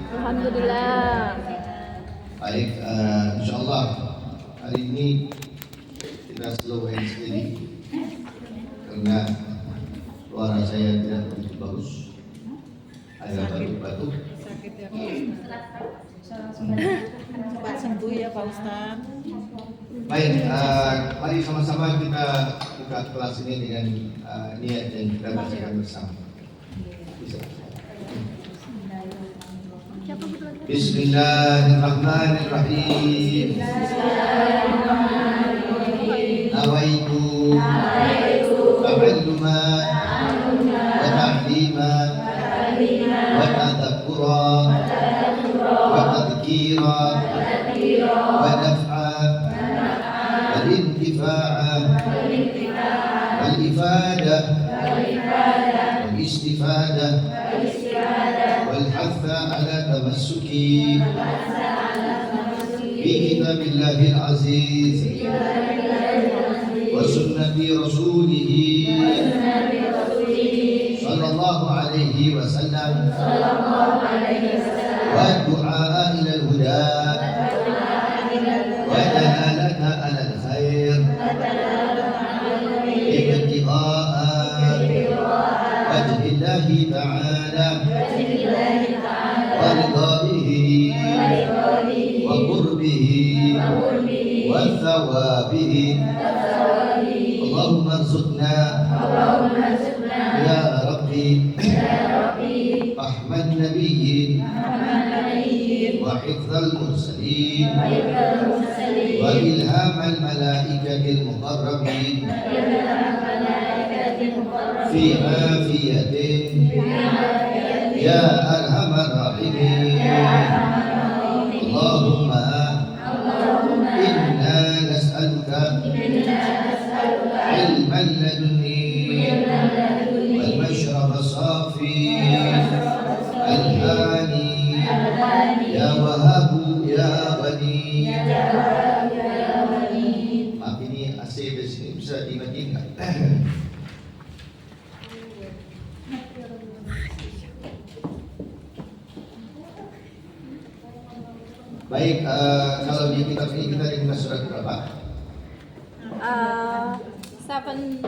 Alhamdulillah. Baik, insyaallah hari ini kita slow and steady karena suara saya tidak begitu bagus, agak batuk-batuk. Sakit ya Pak, sembuh ya Pak Ustadz. Baik, mari sama-sama kita buka kelas ini dengan niat yang kita bacakan bersama. Bismillahirrahmanirrahim. Nawaitu ta'alluma wa ta'lima wa tadhakkura wa tadhkira wa naf'a wal intifa'a wal ifada wal istifada والحث على تمسك بكتاب الله العزيز وسنة رسوله صلى الله عليه وسلم والدعاء إلى الهدى ودلالة على الخير ابتغاء وجه الله تعالى ورضائه وقربه وثوابه اللهم ارزقنا يا ربي فهم النبيين وحفظ المرسلين وإلهام الملائكة المقربين في عافية يا أرحم الراحمين اللهم إنا نسألك علما لدني والمشرب الصافي الهاني يا وهاب يا غني. Maaf ini AC di sini bisa dimatiin nggak? Baik, kalau di kitab ini kita di surat berapa? 77.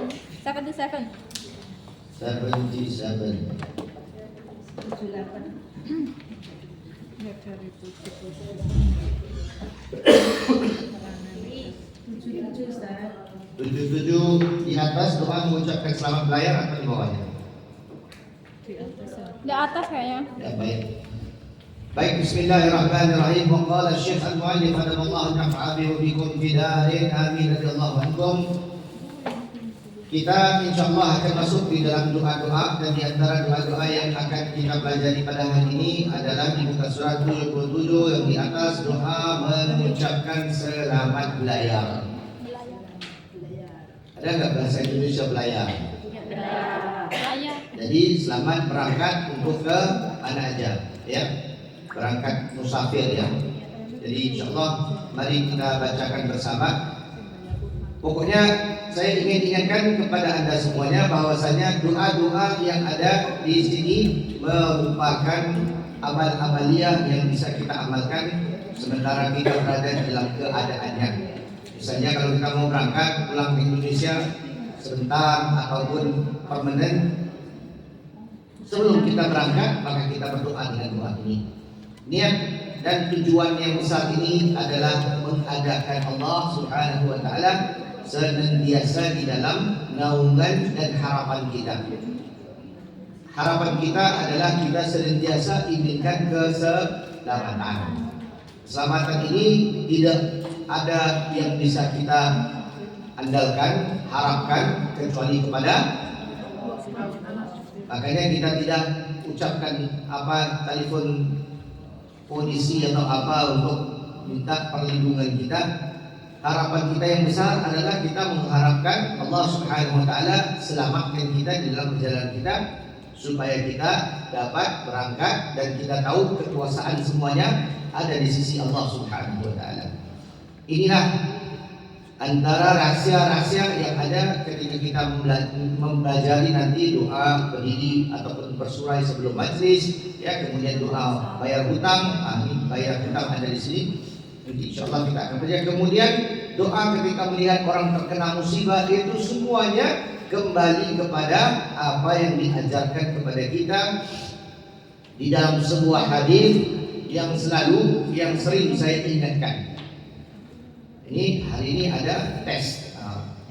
77. Ya dari 77 di atas doa mengucapkan selamat belayar atau di bawahnya? di atas ya. Di atas kayaknya. Ya, baik. Baik, bismillahirrahmanirrahim. Wa qala Syekh al-Mu'allif hadamallahu naf'a bihi wa bikum fi darin amin radhiyallahu ankum. Kita insyaallah akan masuk di dalam doa-doa, dan di antara doa-doa yang akan kita pelajari pada hari ini adalah di muka surat 77 yang di atas doa mengucapkan selamat belayar. Ada nggak bahasa Indonesia belayar? Belayar. Jadi selamat berangkat untuk ke mana aja, ya, berangkat musafir ya. Jadi insyaallah mari kita bacakan bersama. Pokoknya saya ingin ingatkan kepada Anda semuanya bahwasanya doa-doa yang ada di sini merupakan amal-amaliyah yang bisa kita amalkan sementara kita berada dalam keadaannya. Misalnya kalau kita mau berangkat pulang ke Indonesia sebentar ataupun permanen, sebelum kita berangkat maka kita berdoa dengan doa ini. Niat dan tujuan yang besar ini adalah mengadakan Allah Subhanahu wa taala senantiasa di dalam naungan dan harapan kita. Harapan kita adalah kita senantiasa inginkan keselamatan. Keselamatan ini tidak ada yang bisa kita andalkan, harapkan kecuali kepada. Makanya kita tidak ucapkan telepon polisi atau apa untuk minta perlindungan kita. Harapan kita yang besar adalah kita mengharapkan Allah Subhanahu wa taala selamatkan kita di dalam perjalanan kita supaya kita dapat berangkat dan kita tahu kekuasaan semuanya ada di sisi Allah Subhanahu wa taala. Inilah antara rahasia-rahasia yang ada ketika kita mempelajari nanti doa berdiri ataupun bersurai sebelum majlis, ya, kemudian doa bayar hutang. Ini bayar hutang ada di sini. Jadi insyaallah kita akan belajar. Kemudian doa ketika melihat orang terkena musibah, itu semuanya kembali kepada apa yang diajarkan kepada kita di dalam sebuah hadis yang sering saya ingatkan. Ini hari ini ada tes.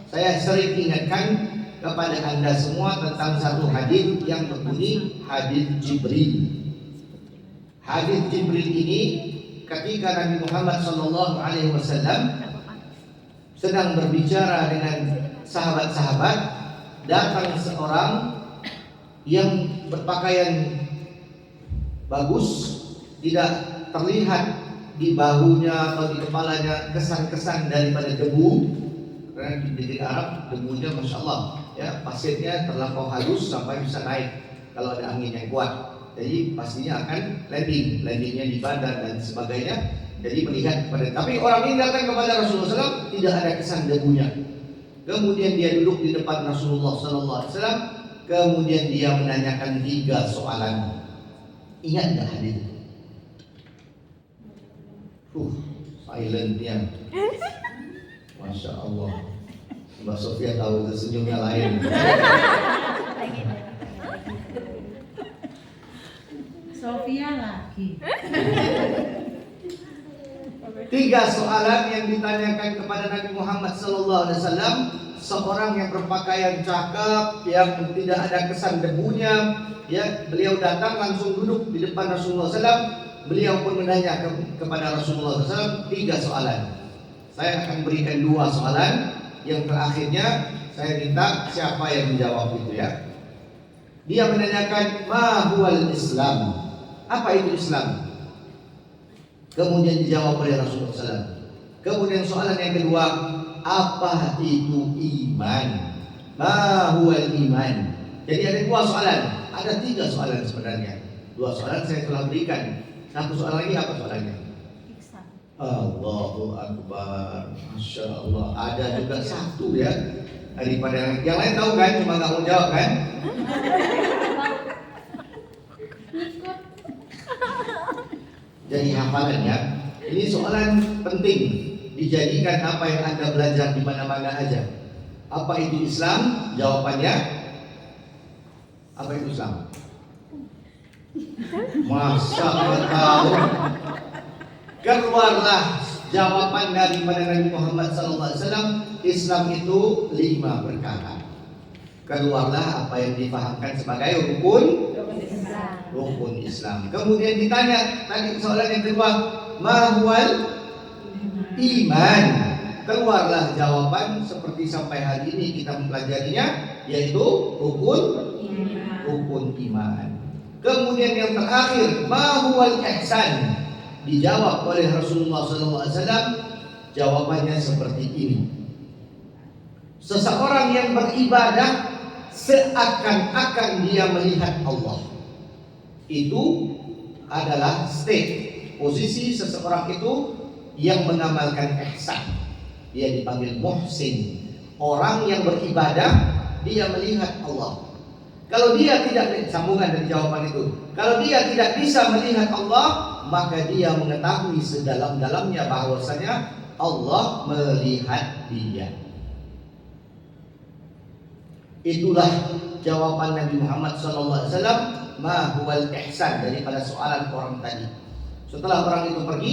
Saya sering ingatkan kepada Anda semua tentang satu hadis yang berbunyi hadis Jibril. Hadis Jibril ini ketika Nabi Muhammad SAW sedang berbicara dengan sahabat-sahabat, datang seorang yang berpakaian bagus, tidak terlihat di bahunya atau di kepalanya kesan-kesan daripada debu, karena di negeri Arab debunya masya Allah, ya, pasirnya terlampau halus sampai bisa naik kalau ada angin yang kuat. Jadi pastinya akan landingnya di badan dan sebagainya. Jadi melihat kepada, tapi orang ini datang kepada Rasulullah SAW, tidak ada kesan debunya. Kemudian dia duduk di depan Rasulullah SAW. Kemudian dia menanyakan 3 soalan. Ingat nggak hadis? Silentnya, masya Allah. Mbak Sofia tahu tersenyumnya lain. Sofia lagi. 3 soalan yang ditanyakan kepada Nabi Muhammad SAW. Seorang yang berpakaian cakep, yang tidak ada kesan debunya, ya, beliau datang langsung duduk di depan Rasulullah SAW. Beliau pun menanya kepada Rasulullah SAW 3 soalan. Saya akan berikan 2 soalan. Yang terakhirnya saya minta siapa yang menjawab itu, ya. Dia menanyakan ma huwal Islam, apa itu Islam? Kemudian dijawab oleh Rasulullah SAW. Kemudian soalan yang kedua, apa itu iman? Ma huwal iman. Jadi ada 2 soalan, ada 3 soalan sebenarnya. 2 soalan saya telah berikan. 1 soalan lagi, apa soalannya? Allahu Akbar, masya Allah. Ada juga 1 ya. Daripada yang lain tahu kan, cuma nggak mau jawab kan? Jadi hafalannya, ini soalan penting. Dijadikan apa yang Anda belajar di mana-mana aja. Apa itu Islam? Jawabannya, apa itu Islam? Masya Allah tahu. Keluarlah jawaban daripada Nabi Muhammad SAW. Islam itu 5 perkara. Keluarlah apa yang difahamkan sebagai rukun Islam. Kemudian ditanya tadi soalan yang kedua, ma huwal iman. Keluarlah jawaban seperti sampai hari ini kita mempelajarinya, yaitu rukun iman. Kemudian yang terakhir, ma huwal ihsan. Dijawab oleh Rasulullah SAW. Jawabannya seperti ini. Seseorang yang beribadah seakan-akan dia melihat Allah. Itu adalah state, posisi seseorang itu yang mengamalkan ihsan. Dia dipanggil muhsin. Orang yang beribadah, dia melihat Allah. Kalau dia tidak, sambungan dari jawaban itu, kalau dia tidak bisa melihat Allah, maka dia mengetahui sedalam-dalamnya bahwasanya Allah melihat dia. Itulah jawaban Nabi Muhammad SAW, ma huwal ihsan, daripada soalan orang tadi. Setelah orang itu pergi,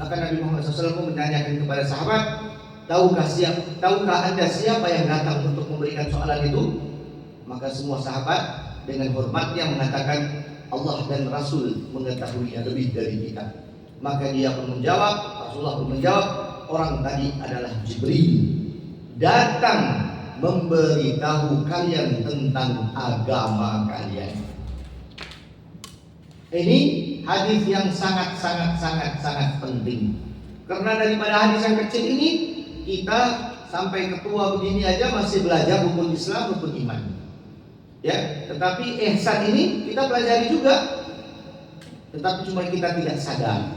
maka Nabi Muhammad SAW pun menanyakan kepada sahabat, tahukah anda siapa yang datang untuk memberikan soalan itu? Maka semua sahabat dengan hormatnya mengatakan, Allah dan Rasul mengetahuinya lebih dari kita. Maka dia pun menjawab, Rasulullah pun menjawab, orang tadi adalah Jibril, datang memberitahu kalian tentang agama kalian. Ini hadis yang sangat penting. Karena daripada hadis yang kecil ini, kita sampai ketua begini aja masih belajar rukun Islam, rukun iman. Ya, tetapi ihsan ini kita pelajari juga, tetapi cuma kita tidak sadar.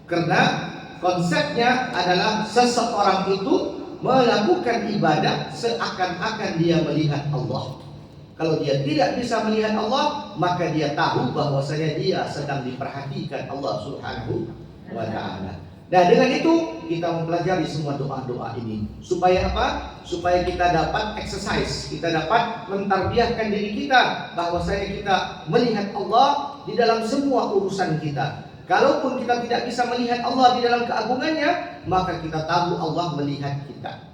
Karena konsepnya adalah seseorang itu melakukan ibadah seakan-akan dia melihat Allah. Kalau dia tidak bisa melihat Allah, maka dia tahu bahwasanya dia sedang diperhatikan Allah Subhanahu wa Ta'ala. Nah, dengan itu kita mempelajari semua doa-doa ini. Supaya apa? Supaya kita dapat exercise, kita dapat mentarbiyahkan diri kita bahwasanya kita melihat Allah di dalam semua urusan kita. Kalaupun kita tidak bisa melihat Allah di dalam keagungannya, maka kita tahu Allah melihat kita.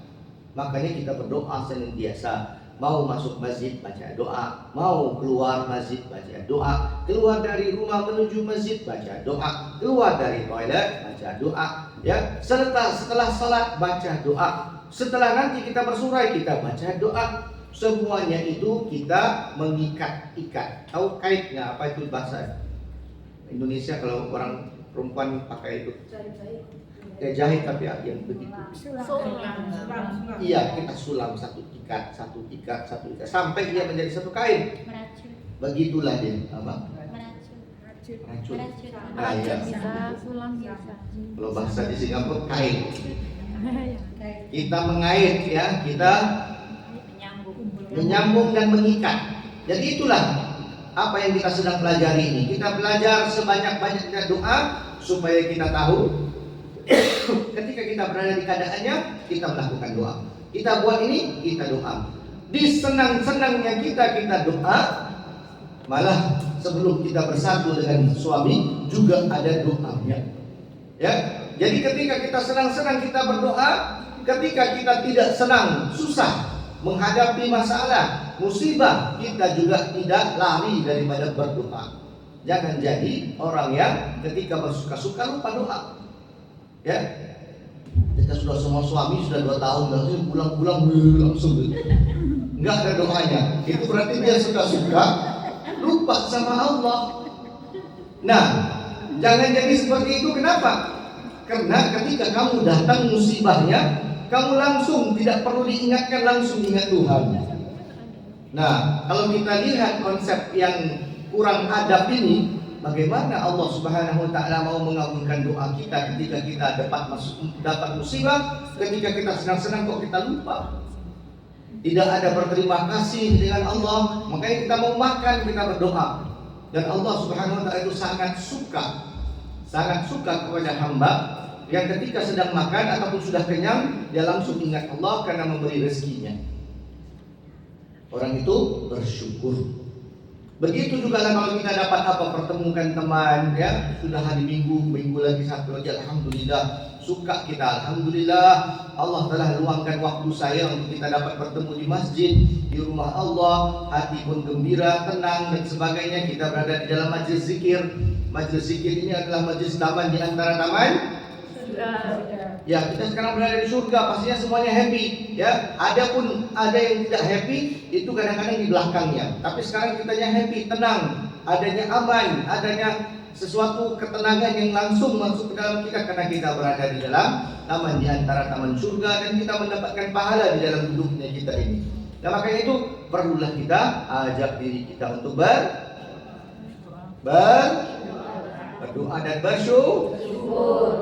Makanya kita berdoa senantiasa. Mau masuk masjid baca doa, mau keluar masjid baca doa, keluar dari rumah menuju masjid baca doa, keluar dari toilet baca doa, ya. Setelah salat baca doa, setelah nanti kita bersurai kita baca doa. Semuanya itu kita mengikat-ikat. Tahu kait nggak? Apa itu bahasa Indonesia kalau orang perempuan pakai itu? Kayak jahit tapi yang begitu. Iya, kita sulam satu ikat sampai dia menjadi satu kain. Begitulah dia apa? Meracun. Nah, ya. Bisa, sulam bisa. Kalau bahasa di Singapura kain. Kita mengait ya, kita menyambung dan mengikat. Jadi itulah apa yang kita sedang pelajari ini. Kita belajar sebanyak-banyaknya doa supaya kita tahu ketika kita berada di keadaannya, kita melakukan doa. Kita buat ini, kita doa. Di senang-senangnya kita doa. Malah sebelum kita bersatu dengan suami juga ada doanya. Ya. Jadi ketika kita senang-senang kita berdoa, ketika kita tidak senang, susah menghadapi masalah, musibah, kita juga tidak lari daripada berdoa. Jangan jadi orang yang ketika bersuka-suka lupa doa. Ya, kita sudah semua suami sudah 2 tahun langsung pulang-pulang langsung nggak ada doanya. Itu berarti dia suka-suka lupa sama Allah. Nah, jangan jadi seperti itu. Kenapa? Karena ketika kamu datang musibahnya, kamu langsung tidak perlu diingatkan, langsung ingat Tuhan. Nah, kalau kita lihat konsep yang kurang adab ini, bagaimana Allah Subhanahu wa Ta'ala mau mengabulkan doa kita ketika kita dapat musibah, ketika kita senang-senang kok kita lupa. Tidak ada berterima kasih dengan Allah. Makanya kita mau makan, kita berdoa. Dan Allah Subhanahu wa Ta'ala itu sangat suka kepada hamba yang ketika sedang makan ataupun sudah kenyang, dia langsung ingat Allah karena memberi rezekinya. Orang itu bersyukur. Begitu juga kalau kita dapat pertemukan teman, ya, sudah hari minggu lagi satu lagi, alhamdulillah, suka kita, alhamdulillah, Allah telah luangkan waktu saya untuk kita dapat bertemu di masjid, di rumah Allah, hati pun gembira, tenang dan sebagainya. Kita berada di dalam majlis zikir. Majlis zikir ini adalah majlis taman di antara taman. Ya, kita sekarang berada di surga, pastinya semuanya happy. Ya, ada yang tidak happy, itu kadang-kadang di belakangnya. Tapi sekarang kitanya happy, tenang, adanya aman, adanya sesuatu ketenangan yang langsung masuk ke dalam kita karena kita berada di dalam taman di antara taman surga dan kita mendapatkan pahala di dalam hidupnya kita ini. Nah, makanya itu perlulah kita ajak diri kita untuk berdoa dan bersyukur.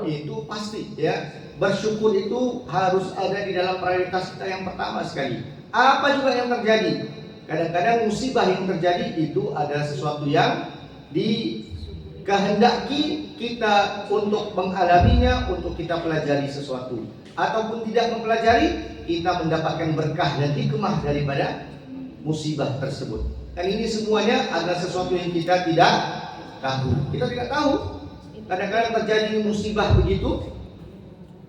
Itu pasti, ya. Bersyukur itu harus ada di dalam prioritas kita yang pertama sekali. Apa juga yang terjadi? Kadang-kadang musibah yang terjadi itu adalah sesuatu yang dikehendaki kita untuk mengalaminya, untuk kita pelajari sesuatu. Ataupun tidak mempelajari, kita mendapatkan berkah dan hikmah daripada musibah tersebut. Dan ini semuanya adalah sesuatu yang kita tidak tahu. Kita tidak tahu. Kadang-kadang terjadi musibah begitu,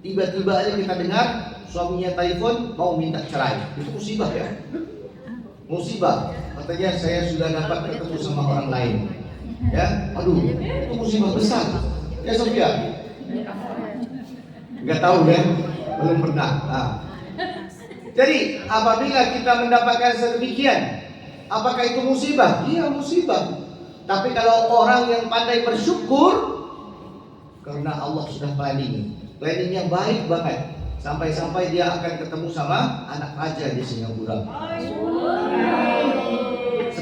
tiba-tiba aja kita dengar suaminya telepon mau minta cerai. Itu musibah, ya. Musibah. Katanya saya sudah dapat ketemu sama orang lain. Ya, aduh, itu musibah besar. Ya, Sofia? Enggak tahu, ya. Belum pernah. Nah. Jadi, apabila kita mendapatkan sedemikian, apakah itu musibah? Iya, musibah. Tapi kalau orang yang pandai bersyukur, karena Allah sudah planningnya baik banget, sampai-sampai dia akan ketemu sama anak raja di Singapura.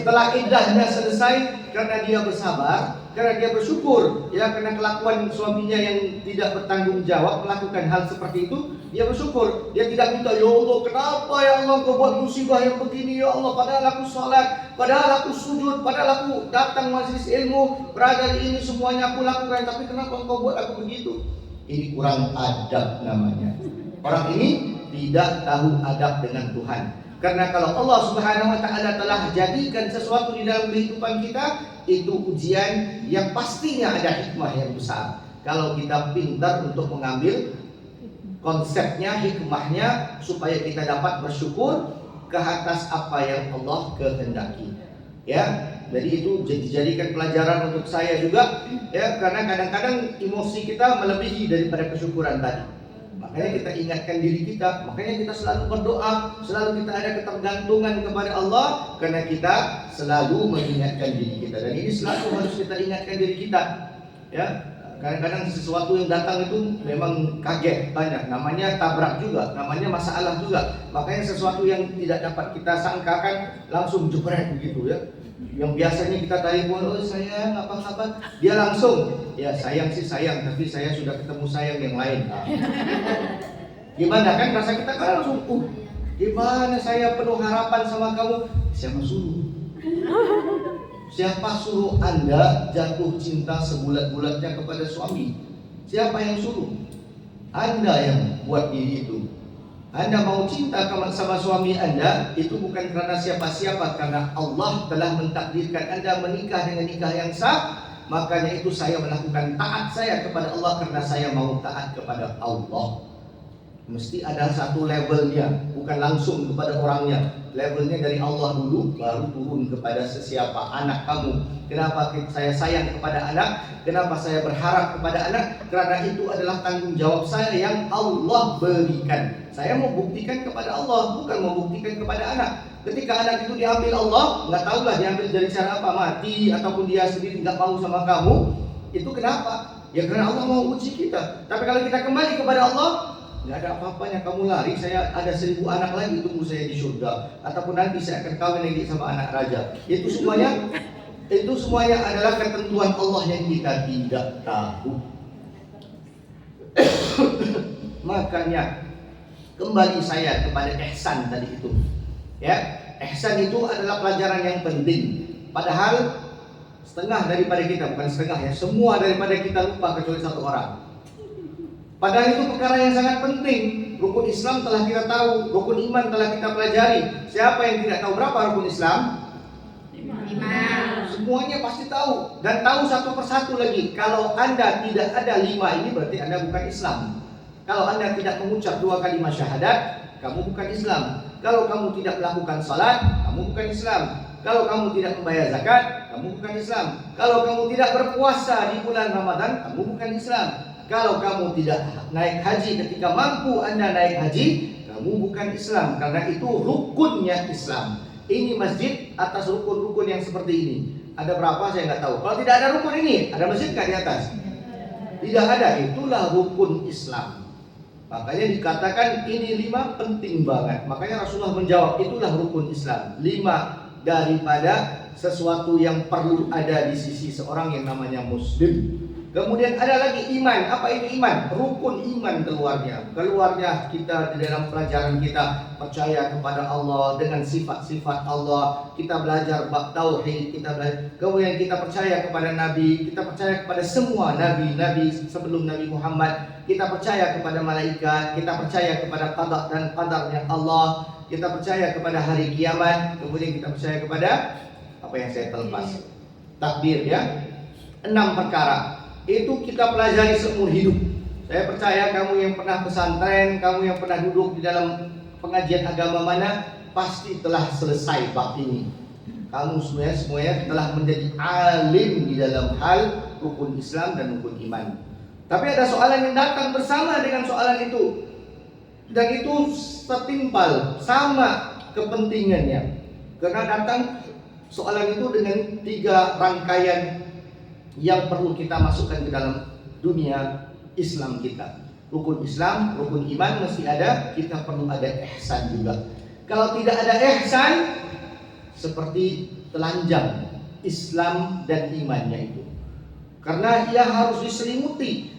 Setelah iddahnya selesai, karena dia bersabar, karena dia bersyukur, ya, karena kelakuan suaminya yang tidak bertanggung jawab melakukan hal seperti itu, dia bersyukur. Dia tidak minta, ya Allah, kenapa ya Allah kau buat musibah yang begini ya Allah, padahal aku sholat, padahal aku sujud, padahal aku datang majelis ilmu, berada di ini semuanya aku lakukan, tapi kenapa kau buat aku begitu? Ini kurang adab namanya. Orang ini tidak tahu adab dengan Tuhan. Karena kalau Allah Subhanahu wa taala telah jadikan sesuatu di dalam kehidupan kita, itu ujian yang pastinya ada hikmah yang besar. Kalau kita pintar untuk mengambil konsepnya, hikmahnya, supaya kita dapat bersyukur ke atas apa yang Allah kehendaki. Ya, jadi itu dijadikan pelajaran untuk saya juga, ya, karena kadang-kadang emosi kita melebihi daripada kesyukuran tadi. Makanya kita ingatkan diri kita, makanya kita selalu berdoa, selalu kita ada ketergantungan kepada Allah, karena kita selalu mengingatkan diri kita, dan ini selalu harus kita ingatkan diri kita. Ya, kadang-kadang sesuatu yang datang itu memang kaget, banyak, namanya tabrak juga, namanya masalah juga. Makanya sesuatu yang tidak dapat kita sangkakan langsung jebret begitu, ya. Yang biasanya kita telepon, oh sayang apa kabar, dia langsung, ya sayang sih sayang, tapi saya sudah ketemu sayang yang lain. Nah, gimana kan rasa kita kan langsung, gimana saya penuh harapan sama kamu. Siapa suruh? Siapa suruh Anda jatuh cinta sebulat-bulatnya kepada suami? Siapa yang suruh? Anda yang buat diri itu. Anda mau cinta sama suami Anda, itu bukan karena siapa-siapa, karena Allah telah mentakdirkan Anda menikah dengan nikah yang sah. Makanya itu saya melakukan taat saya kepada Allah karena saya mau taat kepada Allah. Mesti ada satu levelnya, bukan langsung kepada orangnya. Levelnya dari Allah dulu, baru turun kepada sesiapa, anak kamu. Kenapa saya sayang kepada anak? Kenapa saya berharap kepada anak? Karena itu adalah tanggung jawab saya yang Allah berikan. Saya mau buktikan kepada Allah, bukan mau buktikan kepada anak. Ketika anak itu diambil Allah, nggak tahulah diambil dari cara apa, mati ataupun dia sendiri nggak mau sama kamu. Itu kenapa? Ya karena Allah mau uji kita. Tapi kalau kita kembali kepada Allah, nggak ada apa-apanya kamu lari, saya ada 1000 anak lagi tunggu saya di surga, ataupun nanti saya akan kawin lagi sama anak raja. Itu semuanya adalah ketentuan Allah yang kita tidak tahu. Makanya kembali saya kepada ihsan tadi itu. Ya, ihsan itu adalah pelajaran yang penting. Padahal setengah daripada kita, bukan setengah ya, semua daripada kita lupa kecuali satu orang. Padahal itu perkara yang sangat penting. Rukun Islam telah kita tahu, rukun iman telah kita pelajari. Siapa yang tidak tahu berapa rukun Islam? 5. Semuanya pasti tahu, dan tahu satu persatu lagi. Kalau Anda tidak ada 5 ini, berarti Anda bukan Islam. Kalau Anda tidak mengucap 2 kalimat syahadat, kamu bukan Islam. Kalau kamu tidak melakukan salat, kamu bukan Islam. Kalau kamu tidak membayar zakat, kamu bukan Islam. Kalau kamu tidak berpuasa di bulan Ramadan, kamu bukan Islam. Kalau kamu tidak naik haji ketika mampu Anda naik haji, kamu bukan Islam. Karena itu rukunnya Islam. Ini masjid atas rukun-rukun yang seperti ini. Ada berapa saya nggak tahu. Kalau tidak ada rukun ini, ada masjid nggak di atas? Tidak ada. Itulah rukun Islam. Makanya dikatakan ini 5 penting banget. Makanya Rasulullah menjawab, itulah rukun Islam. 5 daripada sesuatu yang perlu ada di sisi seorang yang namanya Muslim. Kemudian ada lagi iman. Apa itu iman? Rukun iman keluarnya kita di dalam pelajaran kita percaya kepada Allah dengan sifat-sifat Allah. Kita belajar bab tauhid, kita belajar. Kemudian kita percaya kepada Nabi, kita percaya kepada semua nabi-nabi sebelum Nabi Muhammad. Kita percaya kepada malaikat, kita percaya kepada qada dan qadarnya Allah. Kita percaya kepada hari kiamat. Kemudian kita percaya kepada apa yang saya terlepas, takdir, ya. 6 perkara. Itu kita pelajari seumur hidup. Saya percaya kamu yang pernah pesantren, kamu yang pernah duduk di dalam pengajian agama mana, pasti telah selesai bab ini. Kamu semuanya telah menjadi alim di dalam hal rukun Islam dan rukun iman. Tapi ada soalan yang datang bersama dengan soalan itu, dan itu setimpal, sama kepentingannya. Karena datang soalan itu dengan 3 rangkaian yang perlu kita masukkan ke dalam dunia Islam kita. Rukun Islam, rukun iman mesti ada, kita perlu ada ihsan juga. Kalau tidak ada ihsan, seperti telanjang Islam dan imannya itu. Karena ia harus diselimuti,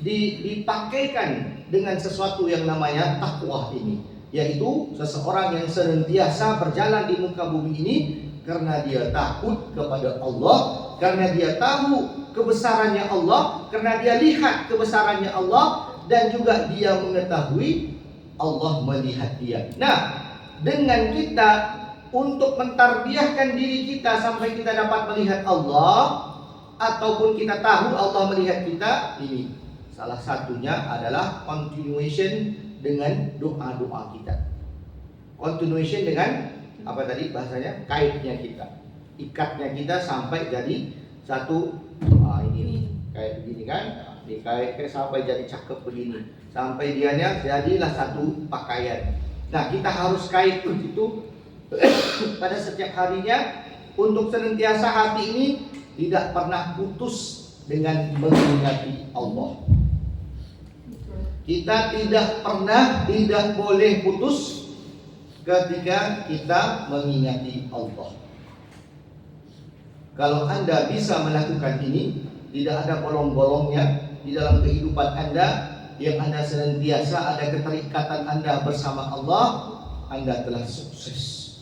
dipakaikan dengan sesuatu yang namanya takwa ini, yaitu seseorang yang senantiasa berjalan di muka bumi ini karena dia takut kepada Allah, karena dia tahu kebesarannya Allah, karena dia lihat kebesarannya Allah, dan juga dia mengetahui Allah melihat dia. Nah, dengan kita untuk mentarbiahkan diri kita sampai kita dapat melihat Allah, ataupun kita tahu Allah melihat kita, ini salah satunya adalah continuation dengan doa-doa kita. Continuation dengan apa tadi bahasanya? Kaitnya kita, ikatnya kita sampai jadi satu. Ini kayak begini kan, dikait sampai jadi cakep begini, sampai dianya jadilah satu pakaian. Nah, kita harus kait begitu pada setiap harinya untuk senantiasa hati ini tidak pernah putus dengan mengingati Allah. Kita tidak boleh putus ketika kita mengingati Allah. Kalau Anda bisa melakukan ini, tidak ada bolong-bolongnya di dalam kehidupan Anda, yang Anda senantiasa ada keterikatan Anda bersama Allah, Anda telah sukses.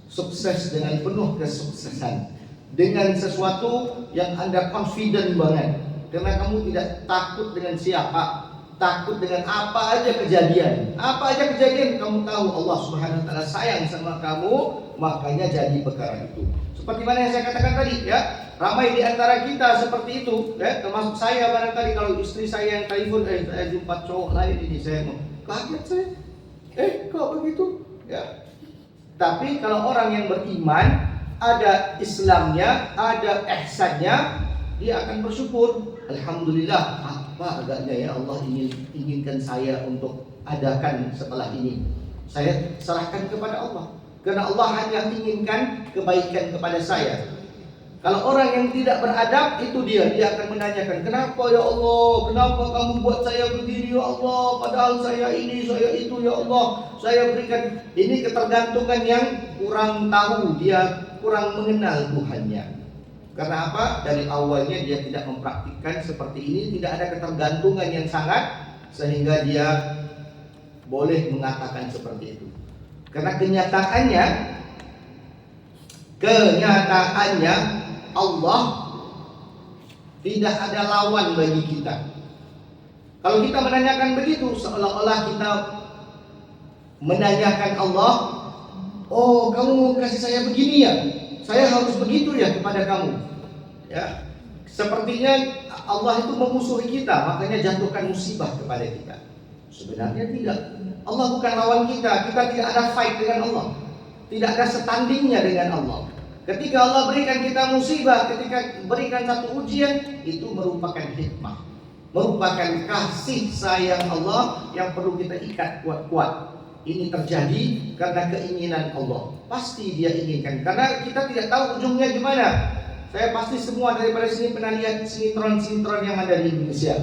Sukses dengan penuh kesuksesan, dengan sesuatu yang Anda confident banget, karena kamu tidak takut dengan siapa, takut dengan apa aja kejadian. Apa aja kejadian, kamu tahu Allah Subhanahu wa taala sayang sama kamu, makanya jadi perkara itu. Seperti mana yang saya katakan tadi, ya, ramai di antara kita seperti itu, ya, termasuk saya barangkali. Kalau istri saya yang telepon, saya jumpa cowok lain ini, saya kaget saya, kok begitu, ya. Tapi kalau orang yang beriman, ada Islamnya, ada ihsannya, dia akan bersyukur. Alhamdulillah, apa agaknya ya Allah inginkan saya untuk adakan setelah ini. Saya serahkan kepada Allah, karena Allah hanya inginkan kebaikan kepada saya. Kalau orang yang tidak beradab, itu dia akan menanyakan, kenapa ya Allah, kenapa kamu buat saya begini ya Allah, padahal saya ini, saya itu ya Allah, saya berikan. Ini ketergantungan yang kurang tahu, dia kurang mengenal Tuhannya. Karena apa? Dari awalnya dia tidak mempraktikkan seperti ini, tidak ada ketergantungan yang sangat, sehingga dia boleh mengatakan seperti itu. Karena kenyataannya Allah tidak ada lawan bagi kita. Kalau kita menanyakan begitu, seolah-olah kita menanyakan Allah, oh kamu kasih saya begini ya, saya harus begitu ya kepada kamu, ya. Sepertinya Allah itu memusuhi kita, makanya jatuhkan musibah kepada kita. Sebenarnya tidak. Allah bukan lawan kita. Kita tidak ada fight dengan Allah, tidak ada setandingnya dengan Allah. Ketika Allah berikan kita musibah, ketika berikan satu ujian, itu merupakan hikmah, merupakan kasih sayang Allah yang perlu kita ikat kuat-kuat. Ini terjadi karena keinginan Allah. Pasti dia inginkan, karena kita tidak tahu ujungnya gimana. Saya pasti semua daripada sini pernah lihat sinetron-sinetron yang ada di Indonesia,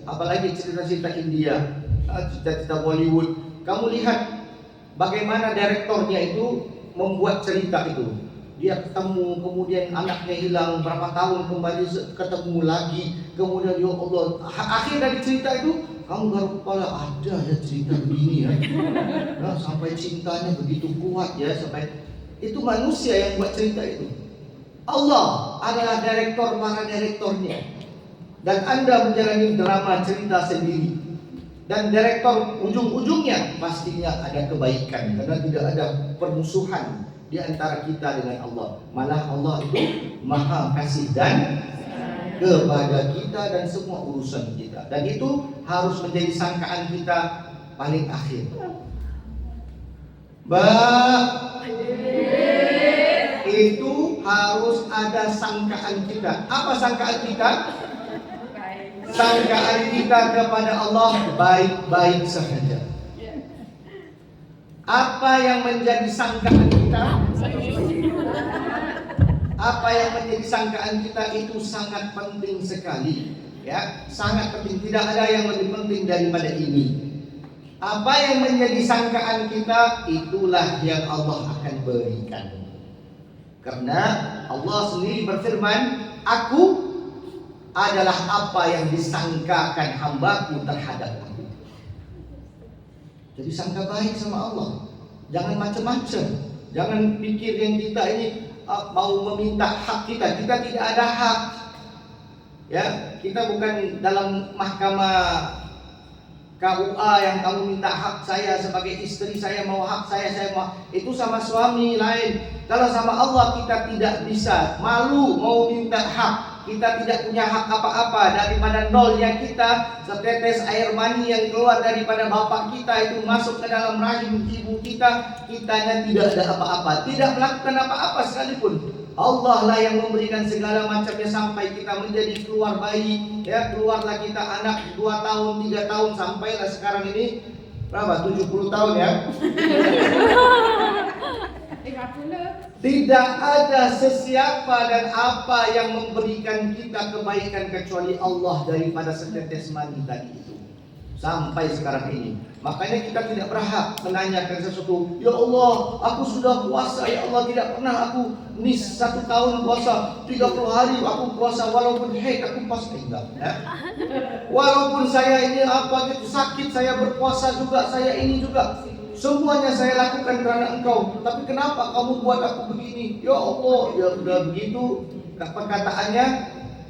apalagi cerita-cerita India, cerita-cerita Bollywood. Kamu lihat bagaimana direktornya itu membuat cerita itu. Dia ketemu, kemudian anaknya hilang, berapa tahun kembali ketemu lagi, kemudian ya Allah, akhir dari cerita itu kamu garuk kepala, ada ya cerita begini ya. Nah, sampai cintanya begitu kuat ya, sampai itu manusia yang buat cerita itu. Allah adalah direktor para direktornya, dan Anda menjalani drama cerita sendiri. Dan direktor ujung-ujungnya pastinya ada kebaikan, karena tidak ada permusuhan di antara kita dengan Allah. Malah Allah itu maha kasih dan kepada kita dan semua urusan kita. Dan itu harus menjadi sangkaan kita paling akhir. Itu harus ada sangkaan kita. Apa sangkaan kita? Sangkaan kita kepada Allah baik-baik saja. Apa yang menjadi sangkaan kita? Apa yang menjadi sangkaan kita itu sangat penting sekali, ya, sangat penting. Tidak ada yang lebih penting daripada ini. Apa yang menjadi sangkaan kita, itulah yang Allah akan berikan. Karena Allah sendiri berfirman, aku adalah apa yang disangkakan hambaku terhadap aku. Jadi sangka baik sama Allah. Jangan macam-macam. Jangan pikir yang kita ini mau meminta hak kita. Kita tidak ada hak. Ya, kita bukan dalam mahkamah KUA yang kamu minta hak saya sebagai istri, saya mau hak saya mau. Itu sama suami lain. Kalau sama Allah kita tidak bisa. Malu mau minta hak. Kita tidak punya hak apa-apa daripada nolnya kita. Setetes air mani yang keluar daripada bapak kita itu masuk ke dalam rahim ibu kita, kitanya tidak ada apa-apa, tidak melakukan apa-apa sekalipun. Allah lah yang memberikan segala macamnya sampai kita menjadi keluar bayi, ya, keluarlah kita anak 2 tahun, 3 tahun, sampailah sekarang ini berapa? 70 tahun ya. Tidak ada sesiapa dan apa yang memberikan kita kebaikan kecuali Allah daripada setetes mani tadi itu. Sampai sekarang ini. Makanya kita tidak berhak menanyakan sesuatu. Ya Allah, aku sudah puasa. Ya Allah, tidak pernah aku 1 tahun puasa. 30 hari aku puasa. Walaupun aku puasa. Enggak. Ya. Walaupun saya ini gitu sakit, saya berpuasa juga. Saya ini juga. Semuanya saya lakukan karena Engkau. Tapi kenapa kamu buat aku begini? Ya Allah, ya udah begitu. Perkataannya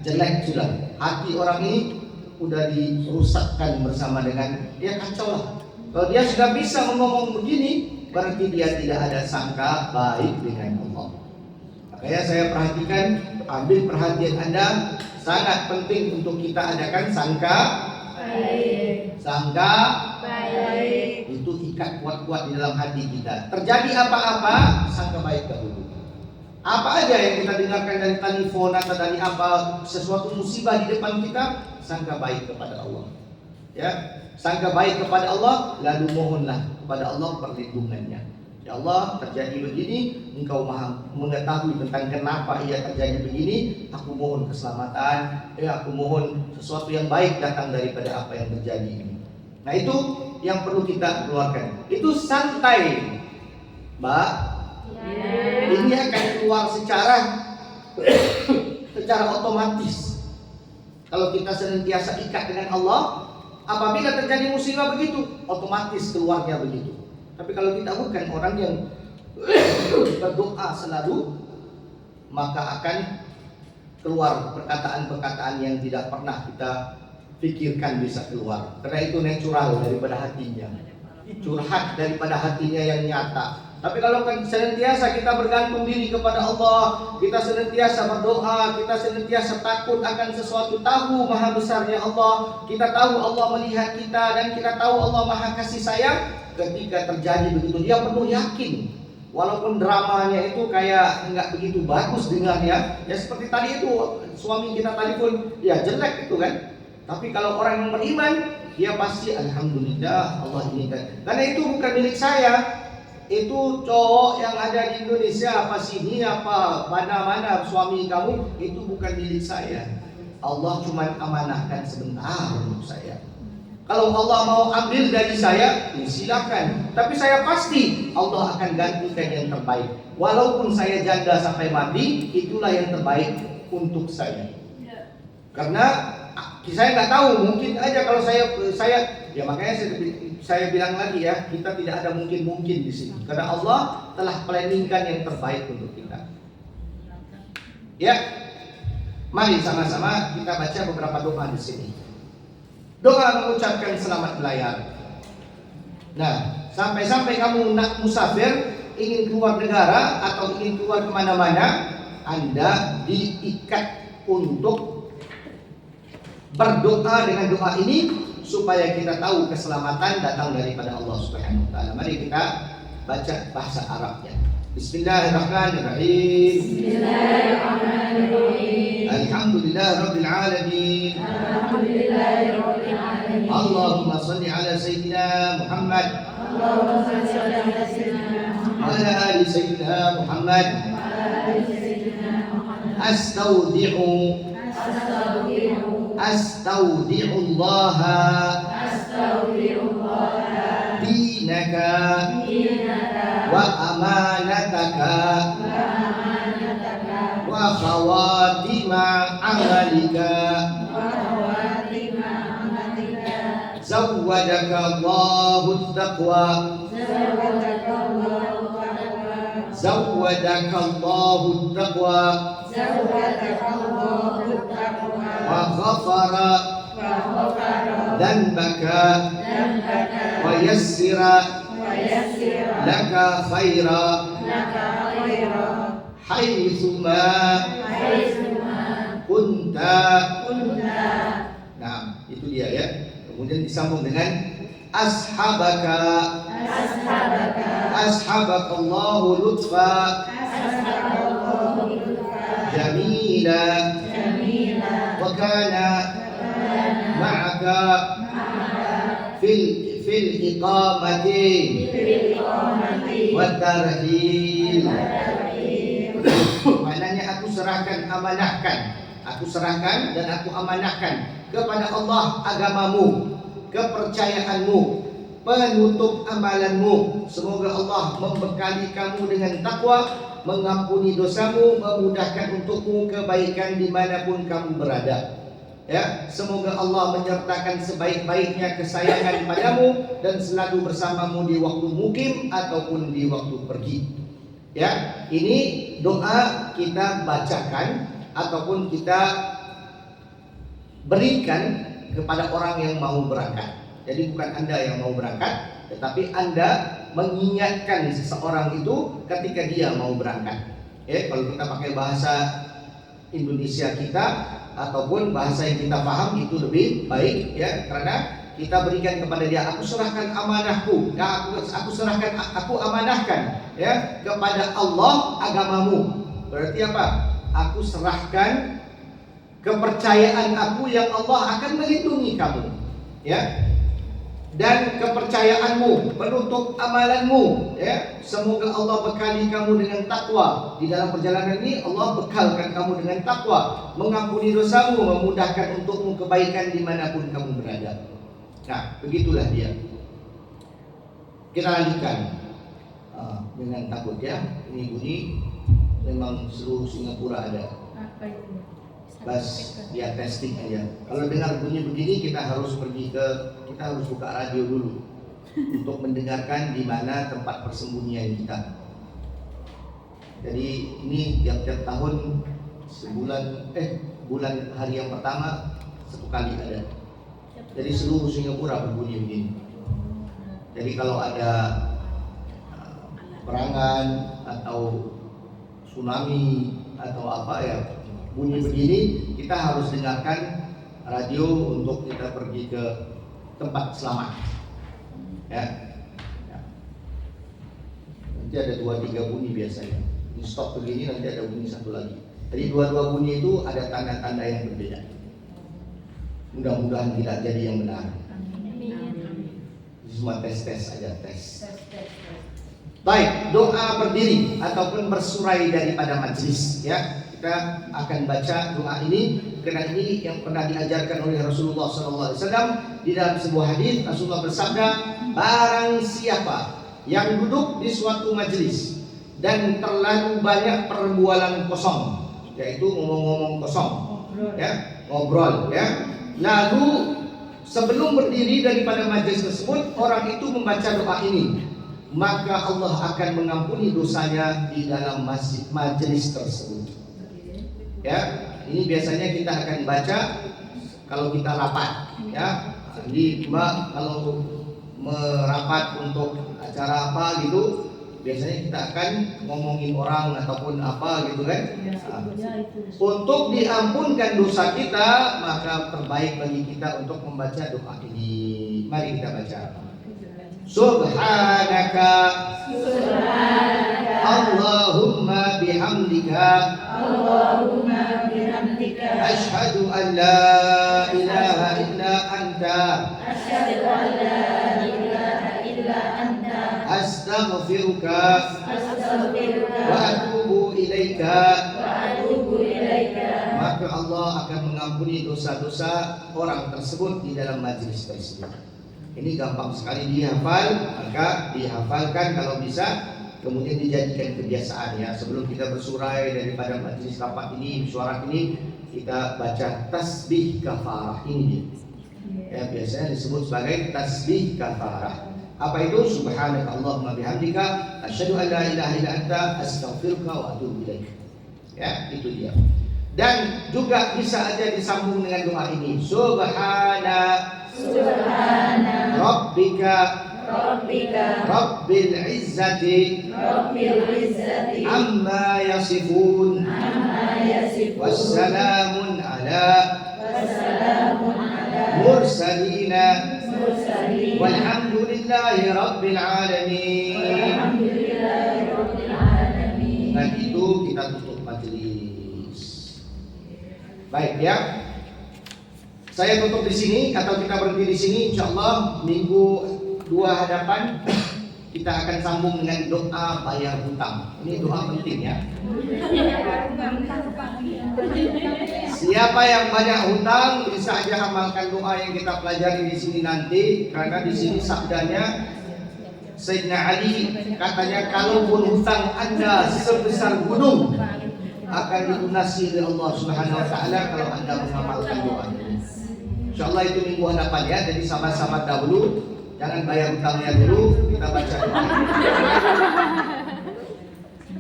jelek sudah. Hati orang ini udah dirusakkan bersama dengan dia, kacau lah. Kalau dia sudah bisa ngomong begini, berarti dia tidak ada sangka baik dengan Allah. Makanya saya perhatikan, ambil perhatian Anda, sangat penting untuk kita adakan sangka baik. Sangka baik. Itu ikat kuat-kuat di dalam hati kita. Terjadi apa-apa, sangka baik dahulu. Apa aja yang kita dengarkan dari telepon atau dari apa, sesuatu musibah di depan kita, sangka baik kepada Allah. Ya, sangka baik kepada Allah, lalu mohonlah kepada Allah perlindungannya. Ya Allah, terjadi begini, Engkau Maha mengetahui tentang kenapa ia terjadi begini. Aku mohon keselamatan, aku mohon sesuatu yang baik datang daripada apa yang terjadi ini. Nah, itu yang perlu kita keluarkan. Itu santai, Mbak. Ini akan keluar secara otomatis. Kalau kita senantiasa ikat dengan Allah, apabila terjadi musibah begitu, otomatis keluarnya begitu. Tapi kalau kita bukan orang yang berdoa selalu, maka akan keluar perkataan-perkataan yang tidak pernah kita pikirkan bisa keluar. Karena itu natural daripada hatinya, curhat daripada hatinya yang nyata. Tapi kalau senantiasa kita bergantung diri kepada Allah, kita senantiasa berdoa, kita senantiasa takut akan sesuatu, tahu maha besarnya Allah, kita tahu Allah melihat kita, dan kita tahu Allah maha kasih sayang. Ketika terjadi begitu, dia penuh yakin. Walaupun dramanya itu kayak enggak begitu bagus dengarnya, ya seperti tadi itu suami kita telepon, ya jelek itu kan. Tapi kalau orang yang beriman, dia pasti alhamdulillah Allah ini kan. Karena itu bukan milik saya. Itu cowok yang ada di Indonesia, apa sini, apa mana-mana suami kamu, itu bukan milik saya. Allah cuma amanahkan sebentar untuk saya. Kalau Allah mau ambil dari saya, ya silakan. Tapi saya pasti Allah akan gantikan yang terbaik. Walaupun saya janda sampai mati, itulah yang terbaik untuk saya. Karena saya nggak tahu, mungkin aja kalau saya ya makanya saya bilang lagi ya, kita tidak ada mungkin di sini. Karena Allah telah planningkan yang terbaik untuk kita. Ya, mari sama-sama kita baca beberapa doa di sini. Doa mengucapkan selamat belayar. Nah, sampai-sampai kamu nak musafir, ingin keluar negara atau ingin keluar kemana-mana, Anda diikat untuk berdoa dengan doa ini supaya kita tahu keselamatan datang daripada Allah Subhanahu wa taala. Mari kita baca bahasa Arabnya. Bismillahirrahmanirrahim. Bismillahirrahmanirrahim. Alhamdulillahirabbil alamin. Alhamdulillahirabbil alamin. Allahumma shalli ala sayyidina Muhammad. Allahumma shalli ala sayyidina Muhammad. Wa ala ali sayyidina Muhammad. Wa ala ali sayyidina Muhammad. Astaudi'ullah dinaka wa amanataka khawatima amalika zawwadaka Allahu taqwa zawwadaka Allahu taqwa wa ghafara dhanbaka wa yassira laka khaira haitsuma kunta. Nah, itu dia ya. Kemudian disambung dengan ashabaka Allahu lutfa jamila wa kana ma'aka fil iqamati wa tarhil. Maknanya aku serahkan dan aku amanahkan kepada Allah agamamu, kepercayaanmu, penutup amalanmu. Semoga Allah membekali kamu dengan takwa, mengampuni dosamu, memudahkan untukmu kebaikan dimanapun kamu berada. Ya, semoga Allah menyertakan sebaik-baiknya kesayangan padamu dan selalu bersamamu di waktu mukim ataupun di waktu pergi. Ya, ini doa kita bacakan ataupun kita berikan kepada orang yang mau berangkat. Jadi bukan Anda yang mau berangkat, tetapi Anda mengingatkan seseorang itu ketika dia mau berangkat. Ya, kalau kita pakai bahasa Indonesia kita ataupun bahasa yang kita paham itu lebih baik ya, karena kita berikan kepada dia, aku serahkan amanahku, ya, aku amanahkan ya kepada Allah agamamu. Berarti apa? Aku serahkan kepercayaan aku yang Allah akan melindungi kamu, ya. Dan kepercayaanmu, penutup amalanmu, ya. Semoga Allah bekali kamu dengan takwa. Di dalam perjalanan ini Allah bekalkan kamu dengan takwa, mengampuni dosamu, memudahkan untukmu kebaikan dimanapun kamu berada. Nah, begitulah dia. Kita lanjutkan dengan takut ya. Ini bunyi memang seluruh Singapura ada. Apa itu? Bas dia testing aja. Kalau dengar bunyi begini kita harus buka radio dulu untuk mendengarkan di mana tempat persembunyian kita. Jadi ini tiap-tiap tahun bulan hari yang pertama satu kali ada. Jadi seluruh Singapura berbunyi begini. Jadi kalau ada perangan atau tsunami atau apa ya bunyi begini, kita harus dengarkan radio untuk kita pergi ke tempat selamat. Ya. Nanti ada 2-3 bunyi biasanya. Ini stop begini, nanti ada bunyi satu lagi. Jadi dua-dua bunyi itu ada tanda-tanda yang berbeda. Mudah-mudahan tidak jadi yang benar. Ini semua tes aja, tes. Baik, doa berdiri ataupun bersurai daripada majelis ya. Kita akan baca doa ini karena ini yang pernah diajarkan oleh Rasulullah SAW di dalam sebuah hadis. Rasulullah bersabda, barang siapa yang duduk di suatu majelis dan terlalu banyak perbualan kosong, yaitu ngomong-ngomong kosong, ya, ngobrol, ya. Lalu sebelum berdiri daripada majelis tersebut, orang itu membaca doa ini, maka Allah akan mengampuni dosanya di dalam majelis tersebut. Ya, ini biasanya kita akan baca kalau kita rapat, ya. Jadi Mbak kalau merapat untuk acara apa gitu, biasanya kita akan ngomongin orang ataupun apa gitu kan. Untuk diampunkan dosa kita, maka terbaik bagi kita untuk membaca doa ini. Mari kita baca. Subhanaka Allahumma bihamdika Ashhadu an la ilaha illa anta Astaghfiruka wa atubu ilaika. Maka Allah akan mengampuni dosa-dosa orang tersebut di dalam majelis tersebut. Ini gampang sekali dihafal, maka dihafalkan kalau bisa. kemudian dijadikan kebiasaan ya. Sebelum kita bersurai daripada majlis rapat ini, mesyuarat ini, kita baca tasbih kafarah ini. Ya, biasanya disebut sebagai tasbih kafarah. Apa itu? Subhanaka Allahumma bihamdika asyhadu an la ilaha illa anta astaghfiruka wa atubu ilaik. Ya, itu dia. Dan juga bisa aja disambung dengan doa ini. Subhana rabbika rabbil izzati amma yasifun wassalamun ala mursalina walhamdulillahi rabbil alamin. Dengan itu kita tutup majelis. Baik ya. Saya tutup di sini atau kita berhenti di sini. Insyaallah minggu 2 hadapan kita akan sambung dengan doa bayar hutang. Ini doa penting ya. Siapa yang banyak hutang bisa aja amalkan doa yang kita pelajari di sini nanti, karena di sini sabdanya Sayyidina Ali katanya, kalaupun hutang Anda sebesar gunung akan dilunasi oleh Allah Subhanahu wa taala kalau Anda mengamalkan doa ini. Insyaallah itu minggu hadapan ya. Jadi sahabat-sahabat dahulu jangan bayar hutangnya dulu, kita baca doa.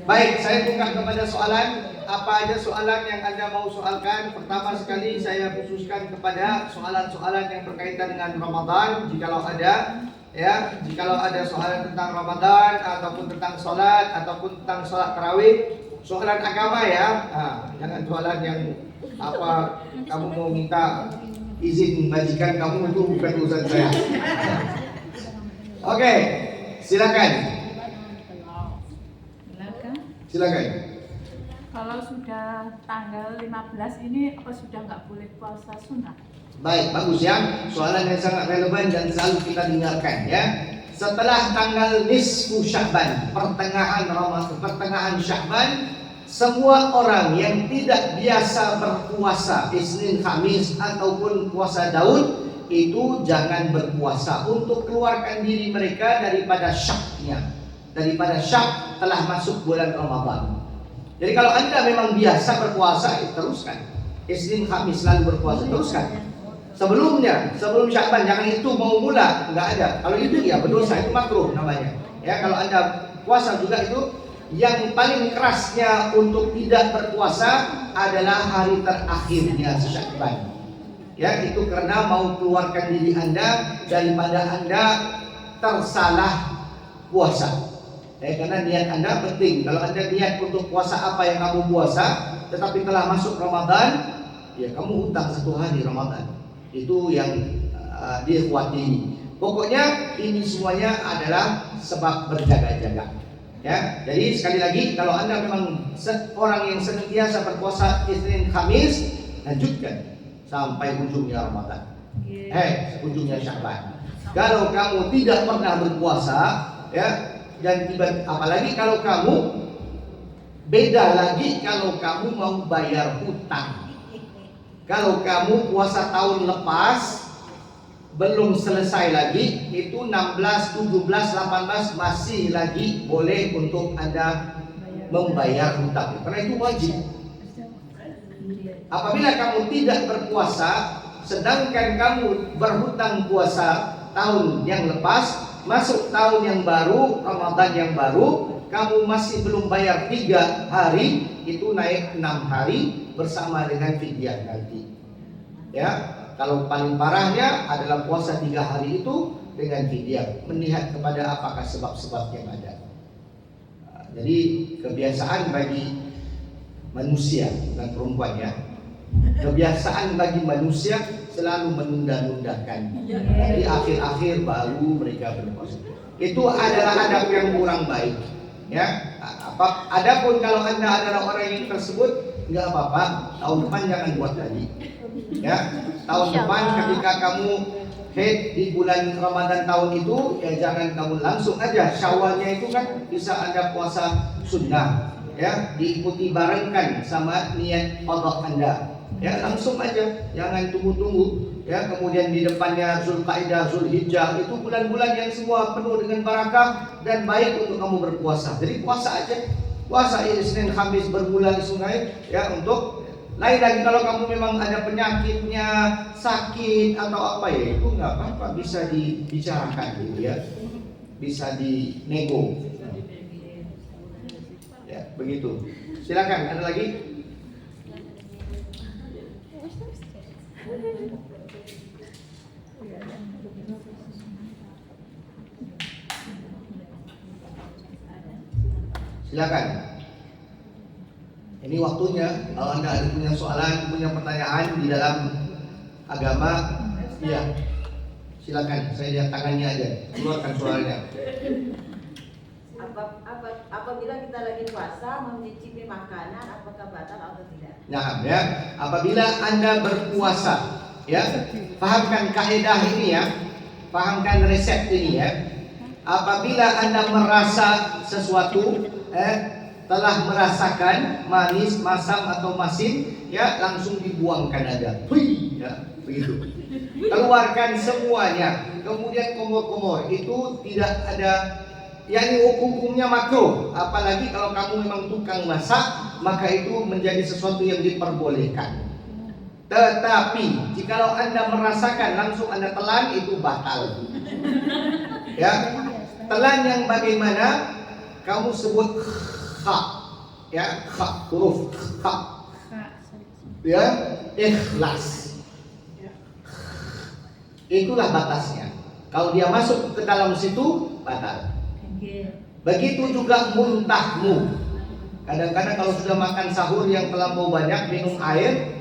Baik, saya buka kepada soalan. Apa aja soalan yang Anda mau soalkan? Pertama sekali saya khususkan kepada soalan-soalan yang berkaitan dengan Ramadan. Jikalau ada ya, jikalau ada soalan tentang Ramadan ataupun tentang sholat ataupun tentang sholat tarawih, soalan agama ya. Jangan soalan yang apa kamu mau minta izin majikan kamu, itu bukan urusan saya. Oke, silakan. Silakan. Kalau sudah tanggal 15 ini apa sudah nggak boleh puasa sunnah? Baik, bagus ya. Soalan yang sangat relevan dan selalu kita dengarkan ya. Setelah tanggal nisfu Sya'ban, pertengahan Sya'ban, semua orang yang tidak biasa berpuasa Isnin, Kamis ataupun puasa Daud itu jangan berpuasa untuk keluarkan diri mereka daripada syaknya. Daripada syak telah masuk bulan Ramadan. Jadi kalau Anda memang biasa berpuasa, teruskan. Isnin, Kamis selalu berpuasa, teruskan. Sebelum Sya'ban jangan itu mau mula, enggak ada. Kalau itu ya berdosa, itu makruh namanya. Ya, kalau Anda puasa juga itu yang paling kerasnya untuk tidak berpuasa adalah hari terakhirnya Sya'ban. Ya, itu karena mau keluarkan diri Anda daripada Anda tersalah puasa. Karena niat Anda penting. Kalau Anda niat untuk puasa apa yang kamu puasa, tetapi telah masuk Ramadan, ya kamu hutang 1 hari Ramadan. Itu yang dikhawatiri. Pokoknya ini semuanya adalah sebab berjaga-jaga. Ya, jadi sekali lagi kalau Anda memang orang yang senantiasa berpuasa Isnin, Kamis, lanjutkan sampai ujungnya Ramadan. Ujungnya Sya'ban. Kalau kamu tidak pernah berpuasa, ya, dan apalagi kalau kamu beda lagi kalau kamu mau bayar hutang. Kalau kamu puasa tahun lepas belum selesai lagi, itu 16, 17, 18 masih lagi boleh untuk Anda membayar hutang. Karena itu wajib. Apabila kamu tidak berpuasa sedangkan kamu berhutang puasa tahun yang lepas, masuk tahun yang baru, Ramadan yang baru, kamu masih belum bayar 3 hari, itu naik 6 hari bersama dengan fidyah nanti. Ya, kalau paling parahnya adalah puasa 3 hari itu dengan fidyah, melihat kepada apakah sebab-sebab yang ada. Jadi kebiasaan bagi manusia, bukan perempuan ya. Kebiasaan bagi manusia selalu menunda-nundakan. Di akhir-akhir baru mereka berpuasa. Itu adalah adab yang kurang baik. Ya, adapun kalau Anda adalah orang yang tersebut, enggak apa-apa. Tahun depan jangan buat lagi. Ya, tahun depan ketika kamu head di bulan Ramadan tahun itu, ya jangan kamu langsung aja. Syawalnya itu kan bisa Anda puasa sunnah. Ya, diikuti barengkan sama niat qadha Anda. Ya, langsung aja, jangan tunggu-tunggu. Ya, kemudian di depannya Zulqa'dah, Zulhijjah, itu bulan-bulan yang semua penuh dengan barakah dan baik untuk kamu berpuasa. Jadi puasa aja. Puasa ini Senin, Khamis, berbulan sungai ya, untuk lain lagi kalau kamu memang ada penyakitnya, sakit atau apa ya, itu nggak apa-apa, bisa dibicarakan gitu ya. Bisa dinego. Ya, begitu. Silakan, ada lagi? Silakan. Ini waktunya. Kalau Anda ada punya soalan, punya pertanyaan di dalam agama, iya. Silakan, saya lihat tangannya aja. Keluarkan suaranya. Apabila kita lagi puasa mencicipi makanan, apakah batal atau tidak? Nah, ya, apabila Anda berpuasa, ya, pahamkan kaidah ini ya, pahamkan resep ini ya. Apabila Anda merasa sesuatu, telah merasakan manis, masam atau masin, ya, langsung dibuangkan aja. Hui, ya, begitu. Keluarkan semuanya. Kemudian komor-komor itu tidak ada, yakni hukumnya makruh. Apalagi kalau kamu memang tukang masak, maka itu menjadi sesuatu yang diperbolehkan. Tetapi jikalau Anda merasakan langsung Anda telan, itu batal. Ya, telan yang bagaimana? Kamu sebut kha, ya, kha, huruf kha, ya, ikhlas. Itulah batasnya. Kalau dia masuk ke dalam situ, batal. Begitu juga muntahmu. Kadang-kadang kalau sudah makan sahur yang terlampau banyak, minum air,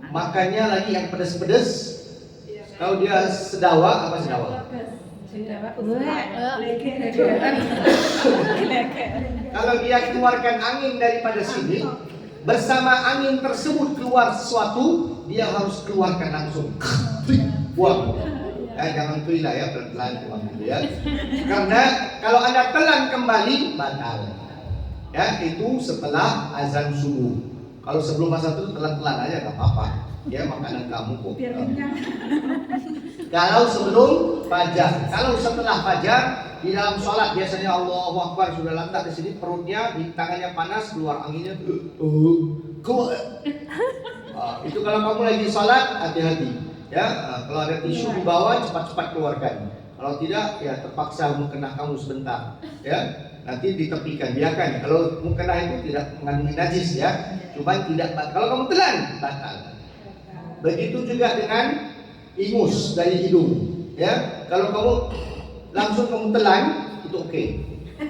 makannya lagi yang pedas-pedas. Kalau dia sedawa, apa sedawa? Kalau dia keluarkan angin daripada sini, bersama angin tersebut keluar sesuatu, dia harus keluarkan langsung. Buang. Jangan tuilah ya, pelan-pelan buang gitu ya. Karena kalau Anda telan kembali, batal. Ya, itu setelah azan subuh. Kalau sebelum azan itu telan-telan aja nggak apa-apa. Ya, makanan kamu kok. Kalau sebelum fajar, kalau setelah fajar di dalam sholat biasanya Allahu Akbar sudah lantak di sini, perutnya di tangannya panas, keluar anginnya. Keluar. Itu kalau kamu lagi sholat, hati-hati. Ya, kalau ada tisu di bawah cepat-cepat keluarkan. Kalau tidak, ya terpaksa mukena kamu sebentar. Ya, nanti ditepikan. Biarkan. Kalau mukena itu tidak mengandung najis ya, cuma tidak. Kalau kamu telan, batal. Begitu juga dengan ingus dari hidung. Ya, kalau kamu langsung kamu telan, itu oke.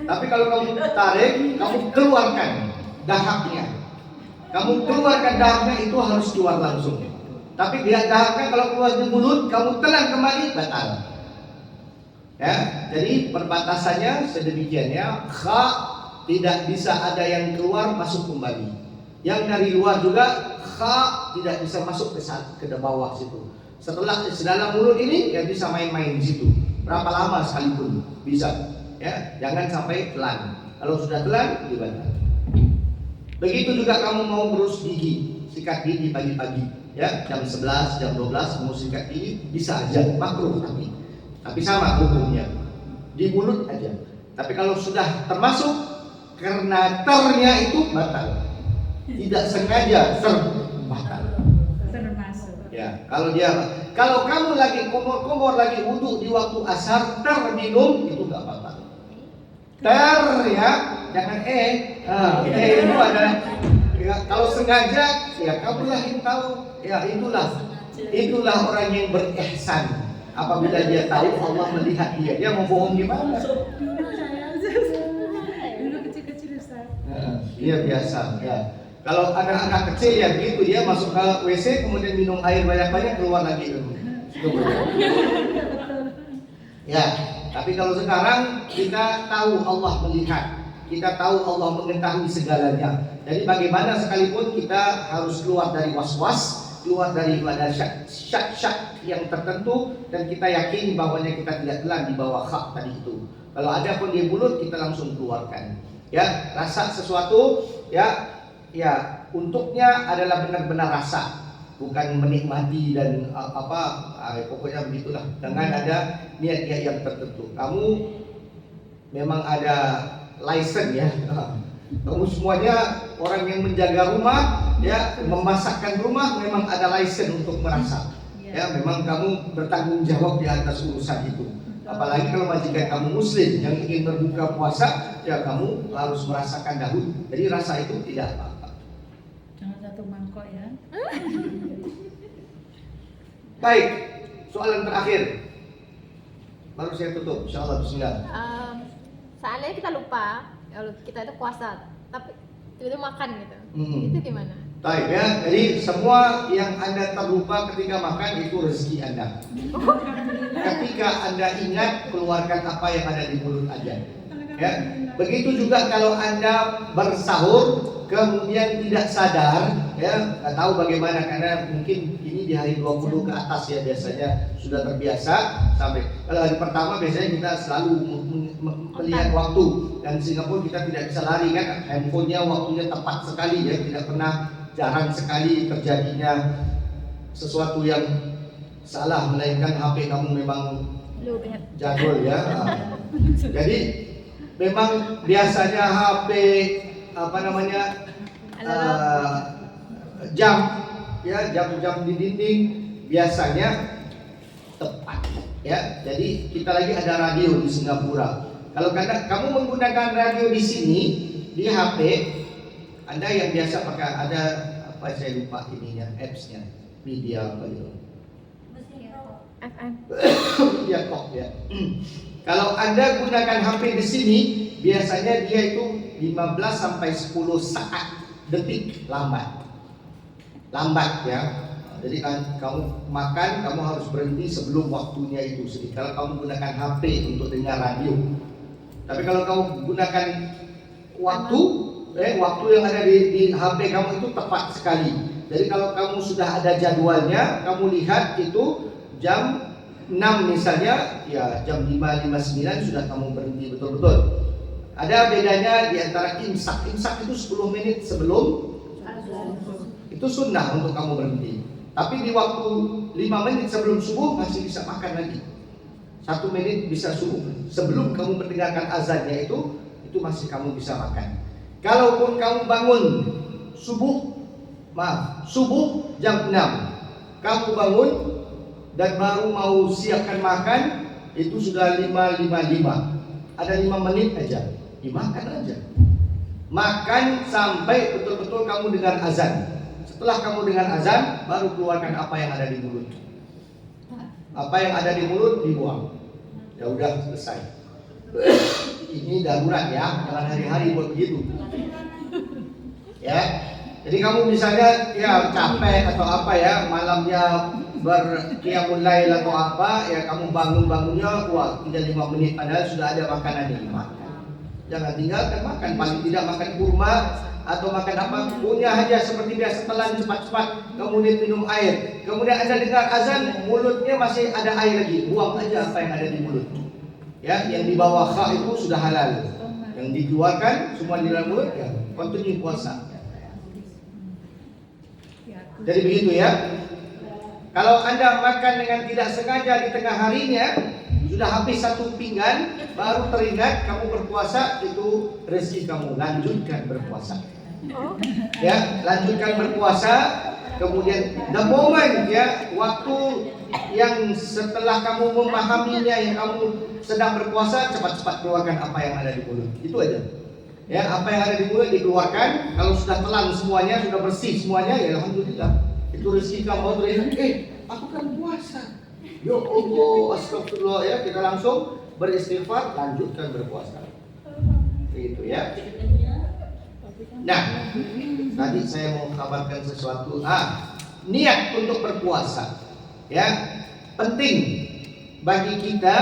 Tapi kalau kamu tarik, kamu keluarkan dahaknya. Kamu keluarkan dahaknya, itu harus keluar langsung. Tapi dia dahaknya kalau keluar di mulut, kamu telan kembali, batal. Ya, jadi perbatasannya sedemikiannya. Kha tidak bisa ada yang keluar masuk kembali. Yang dari luar juga kha tidak bisa masuk ke bawah situ. Setelah dalam mulut ini ya bisa main-main di situ. Berapa lama sekalipun bisa. Ya, jangan sampai telan. Kalau sudah telan, batal. Begitu juga kamu mau berus gigi, sikat gigi pagi-pagi. Ya, jam 11, jam 12 mau sikat gigi bisa aja, makruh tapi sama hukumnya. Di mulut aja. Tapi kalau sudah termasuk karena ternya itu batal. Tidak sengaja batal. Termasuk. Ya, kalau kamu lagi komor-komor lagi wudu di waktu asar terminum itu enggak apa-apa. Ya, jangan itu ada. Ya, kalau sengaja, ya kamu lah yang tahu. Ya, itulah orang yang berihsan. Apabila dia tahu Allah melihat dia mau bohong gimana? Dulu kecil-kecil Ustaz. Iya biasa. Ya. Kalau anak-anak kecil ya gitu, dia masuk ke WC kemudian minum air banyak-banyak keluar lagi. Ya, tapi kalau sekarang kita tahu Allah melihat. Kita tahu Allah mengetahui segalanya. Jadi bagaimana sekalipun kita harus keluar dari was-was, keluar dari syak-syak yang tertentu, dan kita yakin bahwanya kita tidak telan di bawah hak tadi itu. Kalau ada pun di mulut kita langsung keluarkan. Ya, rasa sesuatu ya untuknya adalah benar-benar rasa, bukan menikmati dan pokoknya begitulah. Dengan ada niat-niat yang tertentu. Kamu memang ada license ya. Kamu semuanya orang yang menjaga rumah, ya, memasakkan rumah memang ada license untuk merasa. Ya, memang kamu bertanggung jawab di atas urusan itu. Apalagi kalau majikan kamu muslim yang ingin berbuka puasa, ya kamu harus merasakan dahulu. Jadi rasa itu tidak apa-apa. Jangan satu mangkok ya. Baik, soalan terakhir. Baru saya tutup, insyaallah. Bismillah. Seandainya kita lupa, kalau kita itu puasa, tapi tiba-tiba makan gitu, itu gimana? Baik ya, jadi semua yang Anda terlupa ketika makan itu rezeki Anda. Ketika Anda ingat, keluarkan apa yang ada di mulut aja. Ya, begitu juga kalau Anda bersahur kemudian tidak sadar, ya, nggak tahu bagaimana karena mungkin ini di hari 20 ke atas ya biasanya sudah terbiasa sampai. Kalau hari pertama biasanya kita selalu melihat waktu dan Singapura kita tidak bisa lari kan, handphonenya waktunya tepat sekali ya, tidak pernah, jarang sekali terjadinya sesuatu yang salah melainkan HP kamu memang jadul ya. Jadi memang biasanya HP jam ya, jam-jam di dinding biasanya tepat ya. Jadi kita lagi ada radio di Singapura. Kalau kamu menggunakan radio di sini di HP Anda yang biasa pakai ada apa saya lupa ininya, apps-nya, media apa itu. FM. Media talk ya. Kalau Anda gunakan HP di sini biasanya dia itu 15 sampai 10 saat detik lambat ya. Jadi kan kamu makan, kamu harus berhenti sebelum waktunya itu sedikit. Kalau kamu gunakan HP untuk dengar radio. Tapi kalau kamu gunakan waktu yang ada di HP kamu itu tepat sekali. Jadi kalau kamu sudah ada jadwalnya, kamu lihat itu jam 6 misalnya, ya jam 5:59 sudah kamu berhenti betul-betul. Ada bedanya di antara imsak. Imsak itu 10 menit sebelum, itu sunnah untuk kamu berhenti. Tapi di waktu 5 menit sebelum subuh masih bisa makan lagi. 1 menit bisa subuh. Sebelum kamu mendengarkan azannya itu masih kamu bisa makan. Kalaupun kamu bangun subuh jam 6, kamu bangun dan baru mau siapkan makan, itu sudah 5:55. Ada 5 menit aja, dimakan aja. Makan sampai betul-betul kamu dengar azan. Setelah kamu dengar azan, baru keluarkan apa yang ada di mulut. Apa yang ada di mulut dibuang. Ya udah selesai. Ini darurat ya, jangan hari-hari buat begitu. Ya, jadi kamu misalnya ya capek atau apa ya, malamnya berqiyamul lail atau apa ya, kamu bangunnya wah tinggal 5 menit padahal sudah ada makanan ini, makan. Jangan tinggalkan makan, paling tidak makan kurma atau makan apa punya aja seperti biasa, telan cepat-cepat, kemudian minum air. Kemudian Anda dengar azan, mulutnya masih ada air lagi, buang aja apa yang ada di mulut. Ya, yang di bawah kha itu sudah halal. Yang dikeluarkan semua di dalam mulut ya, continue puasa. Jadi begitu ya. Kalau Anda makan dengan tidak sengaja di tengah harinya, sudah habis 1 pinggan, baru teringat kamu berpuasa, itu rezeki kamu, lanjutkan berpuasa. Ya, lanjutkan berpuasa. Kemudian the moment ya, waktu yang setelah kamu memahaminya, yang kamu sedang berpuasa, cepat-cepat keluarkan apa yang ada di mulut. Itu aja. Ya, apa yang ada di mulut dikeluarkan. Kalau sudah telan semuanya, sudah bersih semuanya, ya alhamdulillah. Itu rezeki kamu. Aku kan puasa. Ya Allah, astagfirullah ya, kita langsung beristighfar, lanjutkan berpuasa. Itu ya. Nah, tadi saya mau kabarkan sesuatu. Niat untuk berpuasa. Ya, penting bagi kita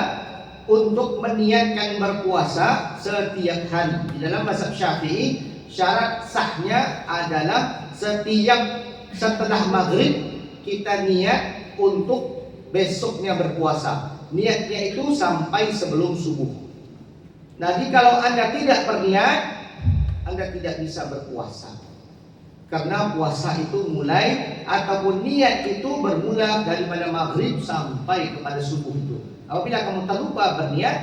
untuk meniatkan berpuasa setiap hari. Di dalam mazhab Syafi'i, syarat sahnya adalah setelah maghrib kita niat untuk besoknya berpuasa. Niatnya itu sampai sebelum subuh. Nah, kalau Anda tidak berniat, Anda tidak bisa berpuasa. Karena puasa itu mulai ataupun niat itu bermula daripada maghrib sampai kepada subuh itu. Apabila kamu terlupa berniat,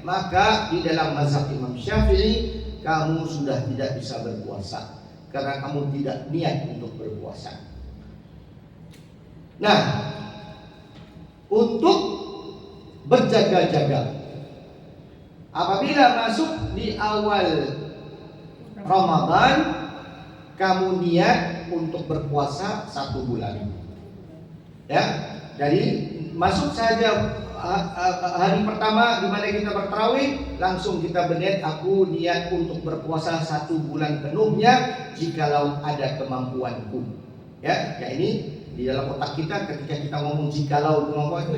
maka di dalam mazhab Imam Syafi'i kamu sudah tidak bisa berpuasa karena kamu tidak niat untuk berpuasa. Nah, untuk berjaga-jaga, apabila masuk di awal Ramadan, kamu niat untuk berpuasa 1 bulan. Ya, jadi masuk saja hari pertama di mana kita bertarawih, langsung kita berniat, aku niat untuk berpuasa 1 bulan penuhnya jikalau ada kemampuanku. Ya, ini di dalam otak kita ketika kita ngomong jikalau kemampuan itu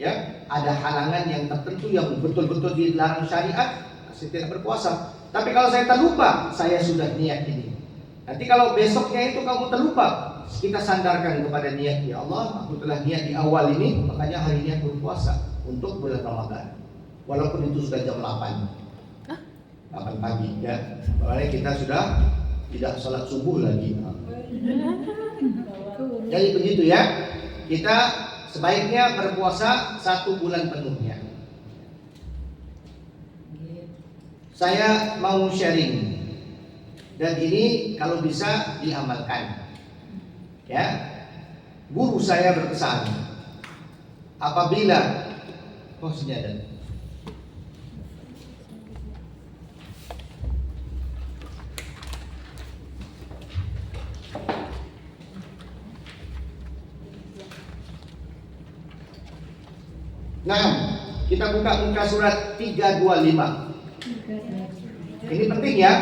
ya, ada halangan yang tertentu yang betul-betul dilarang syariat, saya tidak berpuasa. Tapi kalau saya terlupa, saya sudah niat ini. Nanti kalau besoknya itu kamu terlupa, kita sandarkan kepada niat, ya Allah, aku telah niat di awal ini, makanya hari ini aku berpuasa untuk bulan Ramadan. Walaupun itu sudah jam 8 pagi ya. Makanya kita sudah tidak sholat subuh lagi. Jadi begitu ya. Kita sebaiknya berpuasa 1 bulan penuhnya. Saya mau sharing. Dan ini kalau bisa diamalkan. Ya. Guru saya berpesan, apabila senjata. Nah, kita buka muka surat 325. Ini penting ya.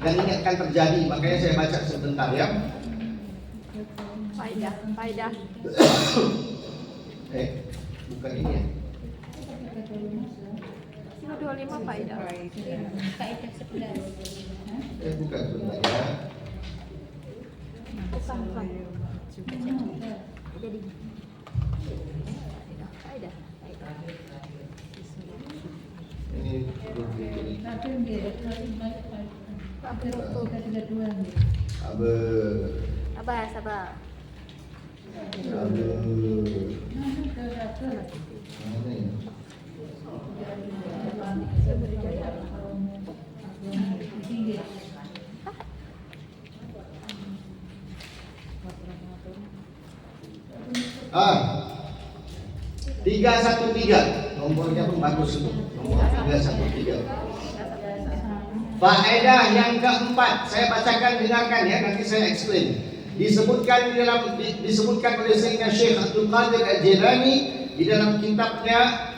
Dan ini akan terjadi, makanya saya baca sebentar ya. Faidah. Bukan ini ya. 25 faidah. Bukan sebentar ya. Bukan. Jadi faidah. Ini Sabar. Ah, 313 nomornya pun bagus itu. Nomor 313. Faedah yang keempat, saya bacakan, dengarkan ya, nanti saya explain. Disebutkan oleh Sayyidina Syekh Abdul Qadir Al-Jilani di dalam kitabnya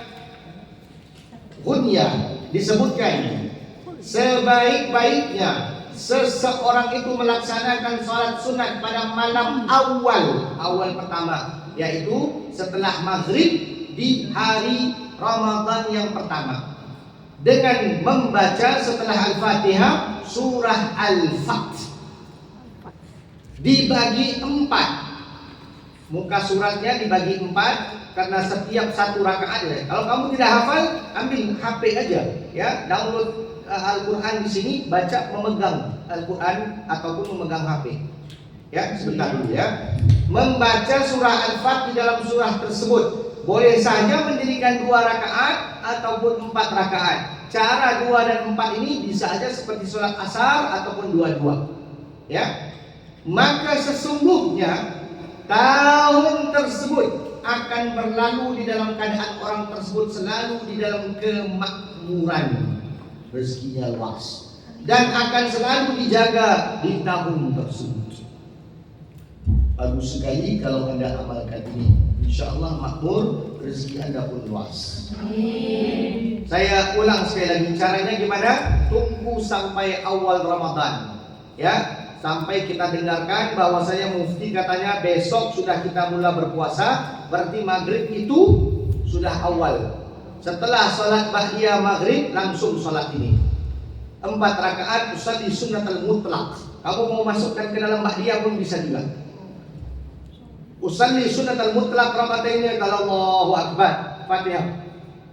Ghunyah, disebutkan sebaik-baiknya seseorang itu melaksanakan sholat sunat pada malam awal pertama, yaitu setelah maghrib di hari Ramadan yang pertama, dengan membaca setelah Al-Fatihah surah Al-Fath dibagi 4. Muka suratnya dibagi 4 karena setiap 1 rakaat ya. Kalau kamu tidak hafal, ambil HP aja ya, download Al-Quran di sini, baca memegang Al-Quran ataupun memegang HP. Ya, sebentar dulu ya. Membaca surah Al-Fath di dalam surah tersebut. Boleh saja mendirikan 2 rakaat ataupun 4 rakaat. Cara 2 dan 4 ini bisa aja seperti sholat asar ataupun 2-2. Ya. Maka sesungguhnya tahun tersebut akan berlalu di dalam keadaan orang tersebut selalu di dalam kemakmuran, rezekinya luas, dan akan selalu dijaga di tahun tersebut. Bagus sekali kalau Anda amalkan ini. InsyaAllah makmur, rezeki Anda pun luas. Amin. Saya ulang sekali lagi, caranya gimana? Tunggu sampai awal Ramadan ya, sampai kita dengarkan bahwasanya mufti katanya besok sudah kita mula berpuasa, berarti maghrib itu sudah awal. Setelah sholat ba'diyah maghrib langsung sholat ini 4 rakaat usalli sunnatul mutlaq. Kamu mau masukkan ke dalam ba'diyah pun bisa juga. Usalli sunnatul mutlaq raka'ataini kalau Allahu akbar, Fatihah.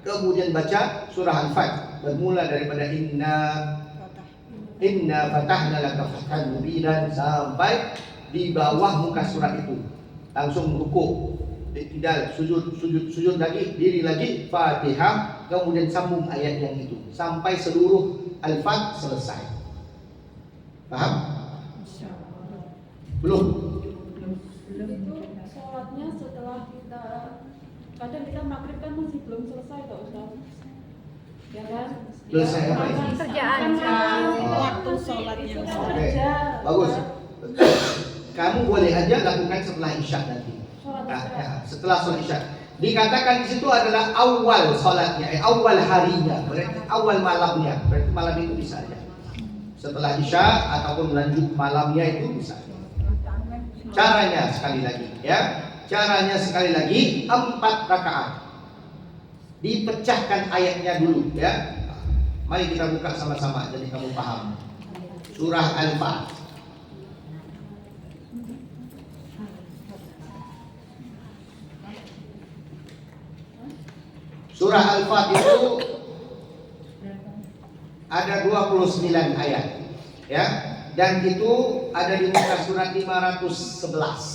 Kemudian baca surah Al-Fath bermula daripada inna Inna fatahna laka fathan mubinan sampai di bawah muka surat itu. Langsung rukuk, tidak sujud lagi, diri lagi, Fatihah, kemudian sambung ayat yang itu sampai seluruh Al-Fat selesai. Paham? Belum? Itu sholatnya setelah kita, kadang kita maghrib kan masih belum selesai toh Ustaz, ya kan? Selesai apa ini? Kerjaan. Waktu sholatnya itu kan Oke, aja. bagus. Kamu boleh aja lakukan setelah isya nanti. Sholat Nah, isya. ya, setelah sholat isya. Dikatakan di situ adalah awal sholatnya, awal harinya, berarti awal malamnya, berarti malam itu bisa aja. Setelah isya ataupun lanjut malamnya itu bisa. Caranya sekali lagi, ya. Caranya sekali lagi 4 rakaat. Dipecahkan ayatnya dulu, ya. Mari kita buka sama-sama jadi kamu paham. Surah Al-Fat. Surah Al-Fat itu ada 29 ayat, ya. Dan itu ada di muka surat 511.